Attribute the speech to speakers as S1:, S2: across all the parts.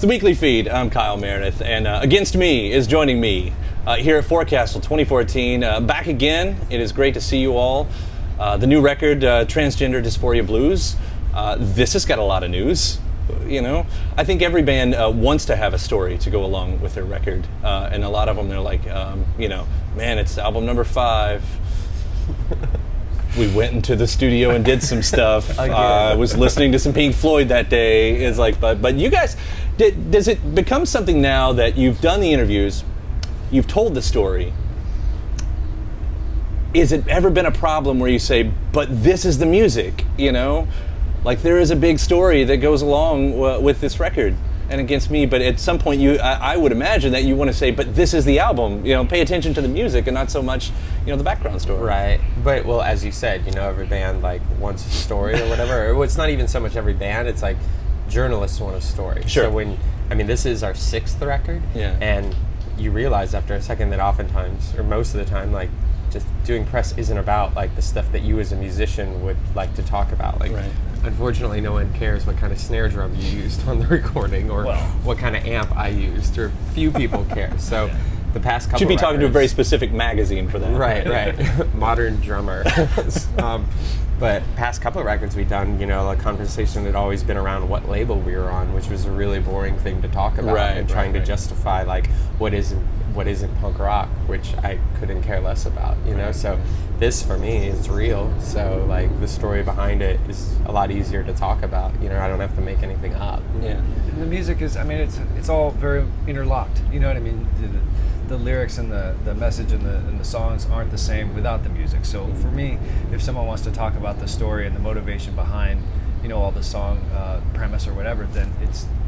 S1: the Weekly Feed. I'm Kyle Meredith, and against me is joining me here at Forecastle 2014. Back again. It is great to see you all. The new record, Transgender Dysphoria Blues. This has got a lot of news. You know, I think every band wants to have a story to go along with their record, and a lot of them, they're like, man, it's album number 5. We went into the studio and did some stuff. I was listening to some Pink Floyd that day. It's like, but you guys, does it become something now that you've done the interviews, you've told the story? Is it ever been a problem where you say, but this is the music, you know? Like, there is a big story that goes along with this record and against me, but at some point I would imagine that you want to say, but this is the album, you know, pay attention to the music and not so much, you know, the background story. Right.
S2: But, well, as you said, you know, every band, like, wants a story or whatever. Or it's not even so much every band, it's like journalists want a story.
S1: Sure.
S2: So this is our 6th record, and you realize after a second that oftentimes, or most of the time, like, just doing press isn't about, like, the stuff that you as a musician would like to talk about. Like, unfortunately, no one cares what kind of snare drum you used on the recording or what kind of amp I used, or few people care. So the past couple
S1: should be
S2: records,
S1: talking to a very specific magazine for that.
S2: Right. Modern drummer. But past couple of records we've done, you know, a conversation had always been around what label we were on, which was a really boring thing to talk about, and trying to justify, like, what isn't punk rock, which I couldn't care less about, you know. So this for me is real, so, like, the story behind it is a lot easier to talk about, you know. I don't have to make anything up.
S3: And the music is, I mean, it's all very interlocked, you know what I mean? The lyrics and the message and the songs aren't the same without the music. So for me, if someone wants to talk about the story and the motivation behind, you know, all the song premise or whatever, then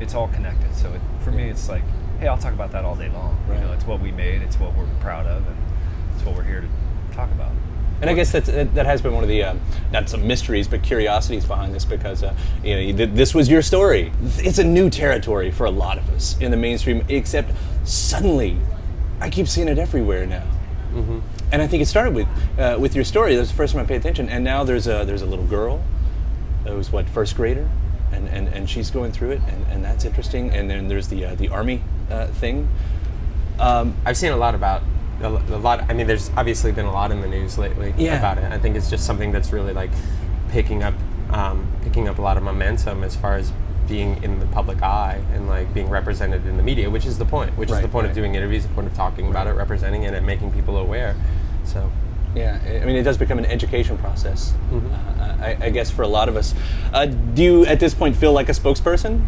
S3: it's all connected. So for me, it's like, hey, I'll talk about that all day long. You know, it's what we made, it's what we're proud of, and it's what we're here to talk about.
S1: And I guess that has been one of the, not some mysteries, but curiosities behind this, because this was your story. It's a new territory for a lot of us in the mainstream, except suddenly, I keep seeing it everywhere now. Mm-hmm. And I think it started with your story. That was the first time I paid attention. And now there's a little girl who's, first grader, and she's going through it, and that's interesting. And then there's the Army thing.
S2: I've seen a lot. I mean, there's obviously been a lot in the news lately about it. I think it's just something that's really, like, picking up a lot of momentum as far as being in the public eye and, like, being represented in the media, which is the point. Is the point of doing interviews, the point of talking about it, representing it, and making people aware. So.
S1: Yeah, I mean, it does become an education process, I guess, for a lot of us. Do you, at this point, feel like a spokesperson?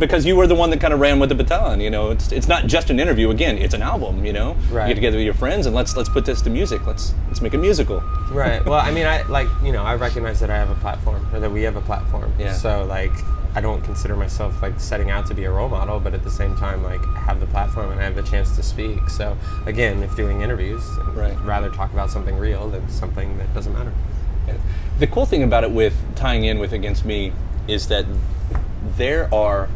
S1: Because you were the one that kind of ran with the baton, you know. It's not just an interview, again, it's an album, you know. You get together with your friends and let's put this to music. Let's make a musical.
S2: Right. Well, I mean, I recognize that I have a platform, or that we have a platform. Yeah. So, like, I don't consider myself, like, setting out to be a role model, but at the same time, like, I have the platform and I have the chance to speak. So, again, if doing interviews, I'd rather talk about something real than something that doesn't matter.
S1: Yeah. The cool thing about it, with tying in with Against Me, is that there are,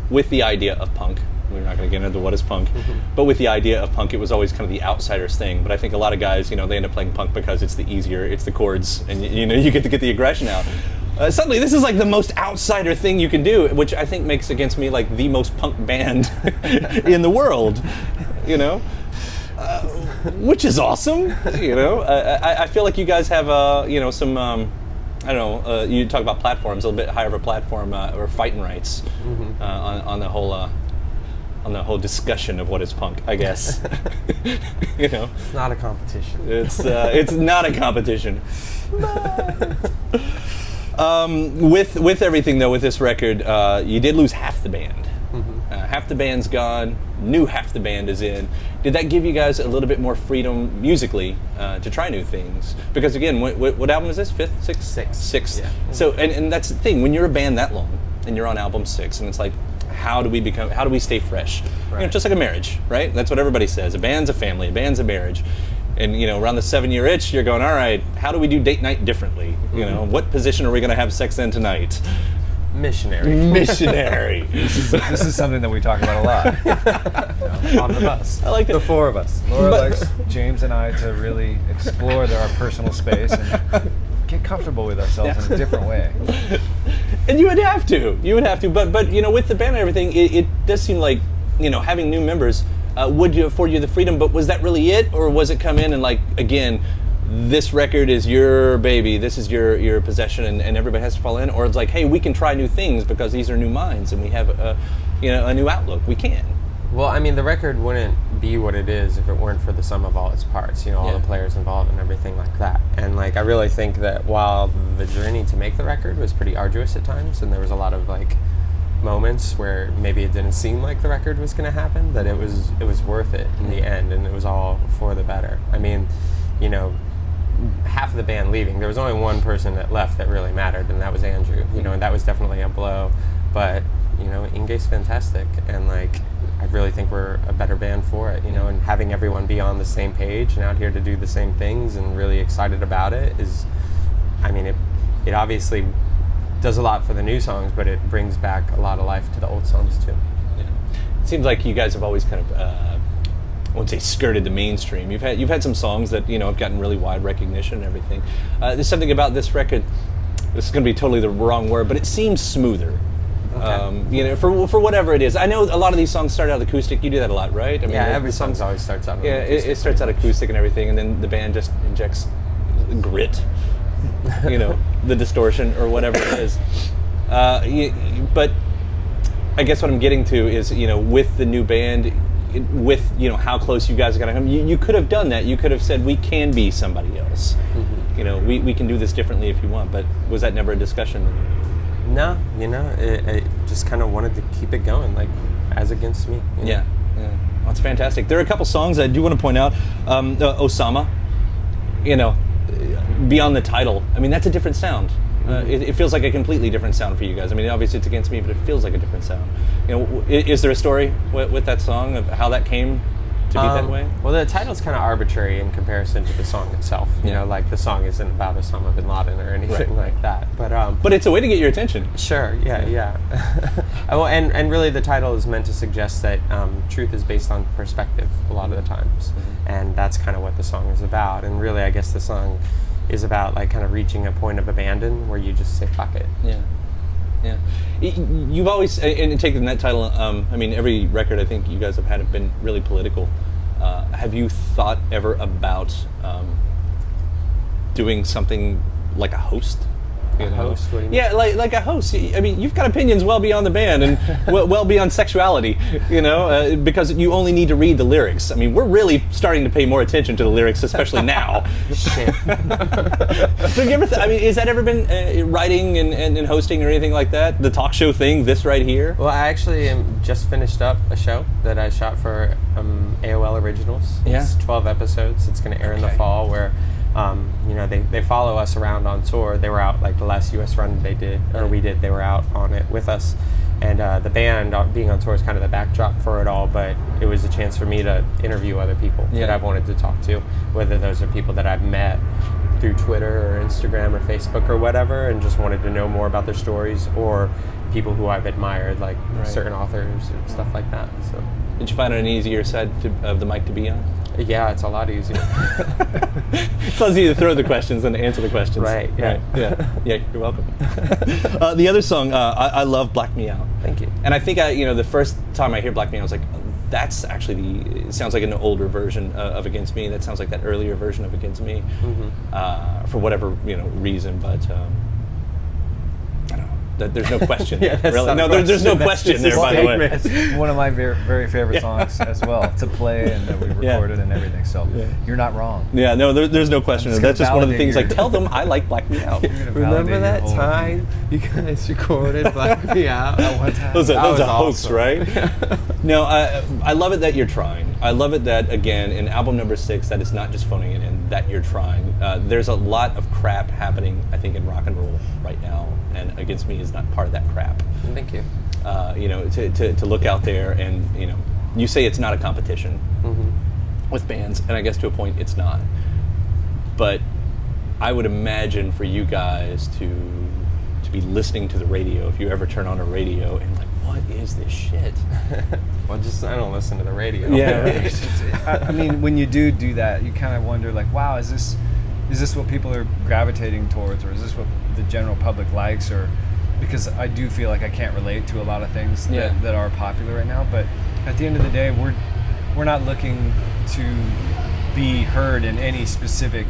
S1: with the idea of punk, we're not going to get into what is punk, but with the idea of punk, it was always kind of the outsider's thing. But I think a lot of guys, you know, they end up playing punk because it's it's the chords, and, you know, you get to get the aggression out. Suddenly, this is like the most outsider thing you can do, which I think makes Against Me like the most punk band in the world, you know, which is awesome. You know, I feel like you guys have, you know, some, I don't know, you talk about platforms, a little bit higher of a platform, or fighting rights on the whole discussion of what is punk, I guess. You know,
S2: it's not a competition.
S1: It's not a competition. With everything, though, with this record, you did lose half the band. Half the band's gone, new half the band is in. Did that give you guys a little bit more freedom musically to try new things? Because, again, what album is this? 5th? 6th? Sixth. Yeah. So, and that's the thing, when you're a band that long and you're on album 6, and it's like, how do we stay fresh? You know, just like a marriage, right? That's what everybody says. A band's a family, a band's a marriage. And, you know, around the 7-year itch, you're going, all right, how do we do date night differently? You know, what position are we going to have sex in tonight?
S2: Missionary.
S3: This is something that we talk about a lot. You know,
S2: on the bus.
S1: I like
S3: the 4 of us. Laura likes James and I to really explore our personal space and get comfortable with ourselves in a different way.
S1: And you would have to. But you know, with the band and everything, it does seem like, you know, having new members would afford you the freedom. But was that really it, or was it come in and like, again, this record is your baby, this is your possession, and everybody has to fall in, or it's like, hey, we can try new things because these are new minds and we have a new outlook. We can.
S2: Well, I mean, the record wouldn't be what it is if it weren't for the sum of all its parts, you know, all the players involved and everything like that. And like, I really think that while the journey to make the record was pretty arduous at times, and there was a lot of like moments where maybe it didn't seem like the record was going to happen, that it was worth it in the end, and it was all for the better. I mean, you know, half of the band leaving, there was only one person that left that really mattered, and that was Andrew, you know, and that was definitely a blow. But, you know, Inge's fantastic, and like, I really think we're a better band for it, you know, and having everyone be on the same page and out here to do the same things and really excited about it is, I mean, it obviously does a lot for the new songs, but it brings back a lot of life to the old songs too.
S1: Yeah. It seems like you guys have always kind of, I won't say skirted the mainstream. You've had some songs that, you know, have gotten really wide recognition and everything. There's something about this record, this is going to be totally the wrong word, but it seems smoother. Okay. You know, for whatever it is. I know a lot of these songs start out acoustic. You do that a lot, right? I mean,
S2: yeah, every song always starts out.
S1: Yeah, it starts out acoustic and everything, and then the band just injects grit, you know, the distortion or whatever it is. But I guess what I'm getting to is, you know, with the new band, with, you know, how close you guys are going to come, you could have done that. You could have said, we can be somebody else. Mm-hmm. You know, we can do this differently if you want. But was that never a discussion?
S2: No, you know, it just kind of wanted to keep it going, like, as against me. You know?
S1: Yeah. Well, that's fantastic. There are a couple songs I do want to point out. Osama, you know, beyond the title, I mean, that's a different sound. It feels like a completely different sound for you guys. I mean, obviously it's against me, but it feels like a different sound. You know, is there a story with that song of how that came to be that way?
S2: Well, the title's kind of arbitrary in comparison to the song itself. You know, like the song isn't about Osama bin Laden or anything like that. But
S1: it's a way to get your attention.
S2: Sure. Yeah. Well, and really the title is meant to suggest that truth is based on perspective a lot of the times, and that's kind of what the song is about. And really, I guess the song is about like kind of reaching a point of abandon where you just say fuck it.
S1: Yeah. You've always, and taking that title, I mean, every record I think you guys have had have been really political. Have you thought ever about doing something like a host?
S2: A host? What do you mean?
S1: Yeah, like a host. I mean, you've got opinions well beyond the band and well beyond sexuality, you know, because you only need to read the lyrics. I mean, we're really starting to pay more attention to the lyrics, especially now.
S2: Shit.
S1: So have you ever I mean, has that ever been writing and hosting or anything like that? The talk show thing, this right here?
S2: Well, I actually just finished up a show that I shot for AOL Originals. It's 12 episodes. It's going to air in the fall, where you know, they follow us around on tour. They were out like the last U.S. run we did. They were out on it with us, and the band being on tour is kind of the backdrop for it all. But it was a chance for me to interview other people that I've wanted to talk to, whether those are people that I've met through Twitter or Instagram or Facebook or whatever, and just wanted to know more about their stories, or people who I've admired, like certain authors and stuff like that. So,
S1: did you find it an easier side of the mic to be on?
S2: Yeah, it's a lot easier.
S1: It's easier to throw the questions than to answer the questions.
S2: Right, yeah.
S1: Yeah, you're welcome. The other song, I love Black Me Out.
S2: Thank you.
S1: And I think, the first time I hear Black Me Out, I was like, that's actually it sounds like an older version of Against Me. That sounds like that earlier version of Against Me, for whatever, reason, but I don't know. There's no question. Really. No, there's no question there, by the way.
S3: It's one of my very favorite songs as well to play, and that we recorded and everything. So you're not wrong.
S1: Yeah, no, there's no question. That's just one of the things. Like, tell them I like Black Me Out.
S2: Remember that time you guys recorded Black Me Out?
S3: One time.
S1: That was a hoax,
S2: awesome.
S1: right? No, I love it that you're trying. I love it that, again, in album number 6, that it's not just phoning it in, that you're trying. There's a lot of crap happening, I think, in rock and roll right now, and Against Me is not part of that crap.
S2: Thank you.
S1: To look out there and, you say it's not a competition with bands, and I guess to a point it's not. But I would imagine for you guys to be listening to the radio, if you ever turn on a radio and like, what is this shit?
S2: Well, I don't listen to the radio.
S1: Yeah, right.
S3: I mean, when you do that, you kind of wonder, like, wow, is this what people are gravitating towards, or is this what the general public likes? Or because I do feel like I can't relate to a lot of things
S1: Yeah.
S3: that are popular right now. But at the end of the day, we're not looking to be heard in any specific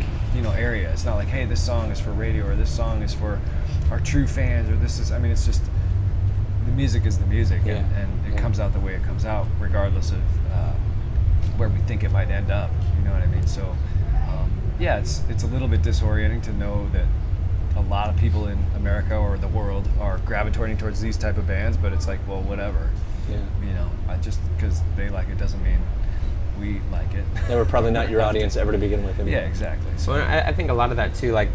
S3: area. It's not like, hey, this song is for radio, or this song is for our true fans, or this is. I mean, it's just the music is the music,
S1: Yeah.
S3: and it comes out the way it comes out, regardless of where we think it might end up. You know what I mean? So, yeah, it's a little bit disorienting to know that a lot of people in America or the world are gravitating towards these type of bands, but it's like, well, whatever.
S1: Yeah.
S3: I just because they like it doesn't mean we like it.
S1: They were probably not your audience ever to begin with. Anyway.
S3: Yeah, exactly. So
S2: Well, I think a lot of that too, like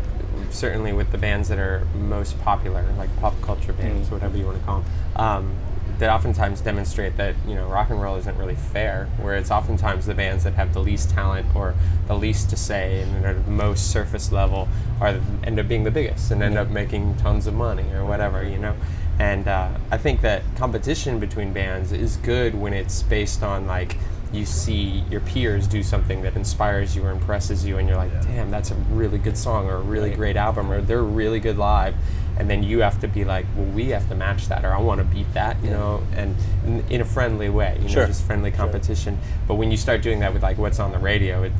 S2: certainly with the bands that are most popular, like pop culture bands, whatever you want to call them, that oftentimes demonstrate that rock and roll isn't really fair. Where it's oftentimes the bands that have the least talent or the least to say and are the most surface level end up being the biggest and end up making tons of money or whatever, And I think that competition between bands is good when it's based on like you see your peers do something that inspires you or impresses you, and you're like, damn, that's a really good song or a really great album, or they're really good live. And then you have to be like, well, we have to match that, or I want to beat that, and in a friendly way, just friendly competition. But when you start doing that with like what's on the radio,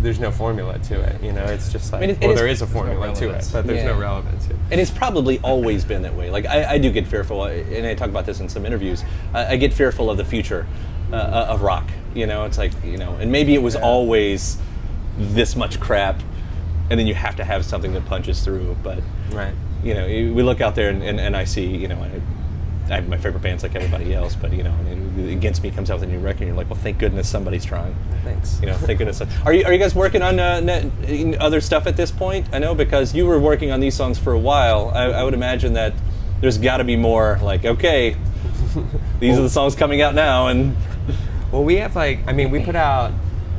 S2: there's no formula to it, It's just like, there is a formula to it, but there's no relevance to it.
S1: And it's probably always been that way. Like I do get fearful, and I talk about this in some interviews. I get fearful of the future of rock. It's like and maybe it was always this much crap, and then you have to have something that punches through. But
S2: right.
S1: We look out there and I see I have my favorite bands like everybody else, but Against Me comes out with a new record, and you're like, well, thank goodness somebody's trying.
S2: Thanks.
S1: Thank goodness. Are you guys working on other stuff at this point? I know because you were working on these songs for a while. I would imagine that there's got to be more. Like, okay, these are the songs coming out now, and
S2: well, we have we put out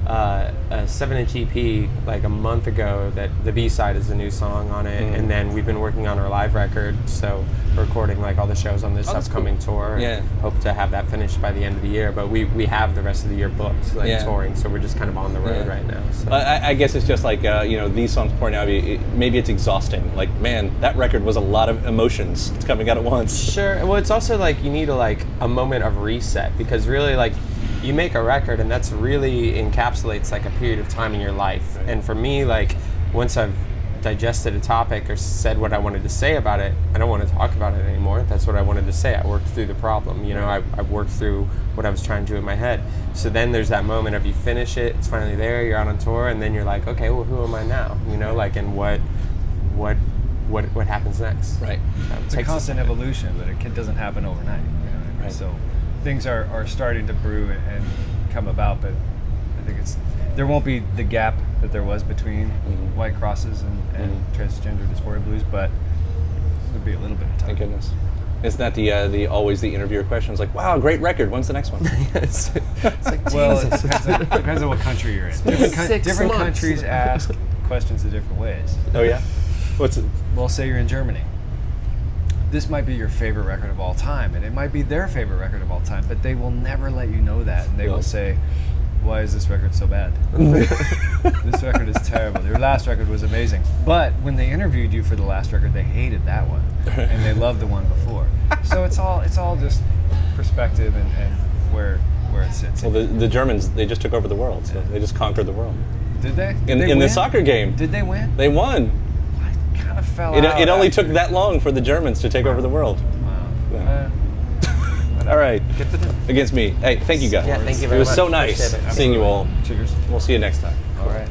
S2: a 7-inch EP like a month ago. That the B-side is a new song on it, and then we've been working on our live record. So we're recording like all the shows on this upcoming tour.
S1: Yeah.
S2: Hope to have that finished by the end of the year. But we have the rest of the year booked, touring. So we're just kind of on the road right now. So.
S1: I guess it's just like these songs pouring out. Maybe it's exhausting. Like, man, that record was a lot of emotions coming out at once.
S2: Sure. Well, it's also like you need a moment of reset, because really like. You make a record, and that's really encapsulates like a period of time in your life. Right. And for me, like once I've digested a topic or said what I wanted to say about it, I don't want to talk about it anymore. That's what I wanted to say. I worked through the problem. I've worked through what I was trying to do in my head. So then there's that moment of you finish it, it's finally there, you're out on tour, and then you're like, okay, well, who am I now? And what happens next?
S1: Right.
S3: It's a constant evolution, but it doesn't happen overnight.
S1: Right.
S3: So things are starting to brew and come about, but I think there won't be the gap that there was between White Crosses and Transgender Dysphoria Blues, but there'll be a little bit of time.
S1: Thank goodness. Isn't that the always the interviewer question? It's like, wow, great record. When's the next one?
S2: It's like,
S3: well, it depends on what country you're in. Different countries ask questions in different ways.
S1: Oh yeah. What's it?
S3: Well, say you're in Germany. This might be your favorite record of all time, and it might be their favorite record of all time, but they will never let you know that, and they will say, why is this record so bad? This record is terrible. Your last record was amazing. But when they interviewed you for the last record, they hated that one, and they loved the one before. So it's all just perspective and where it sits.
S1: Well, the Germans, they just took over the world, so they just conquered the world.
S3: Did they?
S1: In the soccer game.
S3: Did they win?
S1: They won.
S3: Kind of fell out.
S1: It only took that long for the Germans to take over the world.
S3: Wow.
S1: Yeah. All right. Against Me. Hey, thank you guys.
S2: Yeah, thank you very much.
S1: It was so nice seeing you all.
S3: Cheers.
S1: We'll see you next time.
S3: All right.